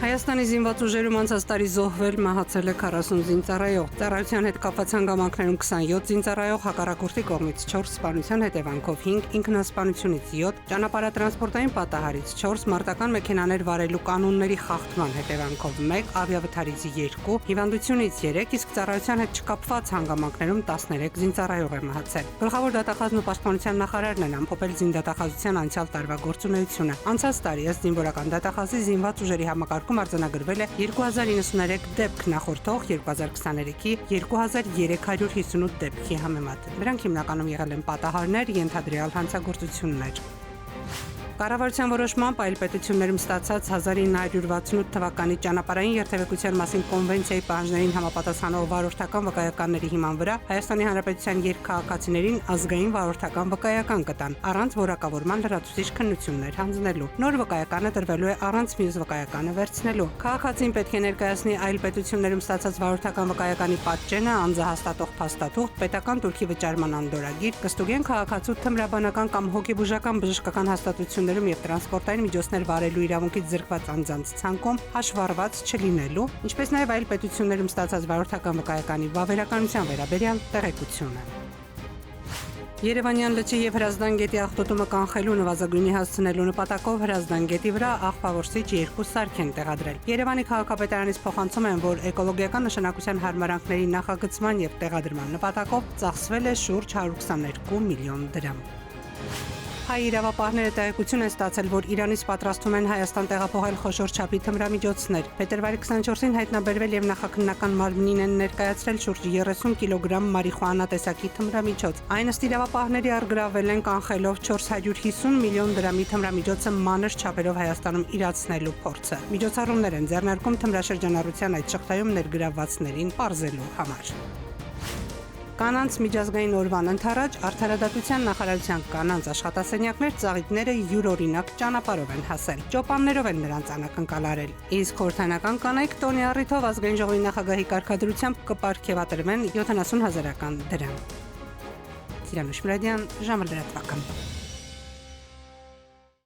Հայաստանի զինված ուժերում անցած տարի զոհվել մահացել է 40 զինծառայող։ Ծառայության հետ կապված հանգամանքներում 27 զինծառայող, հակառակորդի կողմից 4 սպանության հետևանքով 5, ինքնասպանությունից 7, ճանապարհատրանսպորտային պատահարից 4, մարտական մեքենաներ վարելու կանոնների խախտման հետևանքով 1, ավիավթարից 2, հիվանդությունից 3, իսկ ծառայության հետ չկապված հանգամանքներում 13 զինծառայող է մահացել։ Գլխավոր դատախազն ու պաշտպանության նախարարն են ամփոփել զինդատախազության անցյալ տարվա գործունեությունը։ Անցած տարի ըստ զինվորական դատախազի զինված ուժերի համակարգում արձանագրվել է 2093 դեպք նախորդող 2023-ի 2358 դեպքի համեմատ։ Դրանք հիմնականում եղել են պատահարներ, ենթադրյալ հանցագործություններ։ Կառավարության որոշմամբ այլ պետություններում ստացած 1968 թվականի ճանապարհային երթևեկության մասին կոնվենցիայի պահանջներին համապատասխանող վարորդական վկայականների հիման վրա Հայաստանի Հանրապետության երկքաղաքացիներին ազգային վարորդական վկայական կտան, առանց որակավորման լրացուցիչ քննություններ հանձնելու։ Նոր վկայականը տրվելու է առանց մյուս վկայականը վերցնելու։ Քաղաքացին պետք է ներկայացնի այլ պետություններում ստացած վարորդական վկայականի պատճենը, անձահաստատող փաստաթուղթ, պետական турքի վճարման անդորրագիր, կստուգեն քաղաքացու թմրաբանական կամ հոգեբուժական բժշկական հաստատություններում եւ տրանսպորտային միջոցներ վարելու իրավունքից զրկված անձանց ցանկում հաշվառված չլինելու, ինչպես նաեւ այլ պետություններում ստացած վարորդական վկայականի վավերականության վերաբերյալ տեղեկությունը։ Երևանյան լճի եւ Հրազդան գետի աղտոտումը կանխելու նվազագույնի հասցնելու նպատակով Հրազդան գետի վրա աղբավորիչ 2 սարք են տեղադրել։ Երևանի քաղաքապետարանից փոխանցում են, որ էկոլոգիական նշանակության հարմարանքների նախագծման եւ տեղադրման նպատակով ծախսվել է շուրջ 122 միլիոն դրամ։ Հայ իրավապահները տեղեկություն են ստացել, որ Իրանից պատրաստում են Հայաստան տեղափոխել խոշոր չափի թմրամիջոցներ։ Փետրվարի 24-ին հայտնաբերվել եւ նախաքննական մարմնին են ներկայացրել շուրջ 30 կիլոգրամ մարիխուանա տեսակի թմրամիջոց։ Այն ըստ իրավապահների առգրավվել են կանխելով 450 միլիոն դրամի թմրամիջոցը մանր չափերով Հայաստանում իրացնելու փորձը։ Միջոցառումներ են ձեռնարկում թմրաշրջանառության այդ շղթայում ներգրավվածներին պարզելու համար։ Կանանց միջազգային օրվան ընթառաջ Արդարադատության նախարարության կանանց աշխատասենյակներ ծաղիկները յուրօրինակ ճանապարհով են հասել։ Ճոպաններով են նրանց անակնկալարել։ Իսկ խորհրդանական կանայք տոնի առիթով ազգային ժողովի նախագահի կարգադրությամբ կպարգևատրվեն 70,000 դրամ։ Տիրանուշ Մուրադյան, ժամը լրատվական։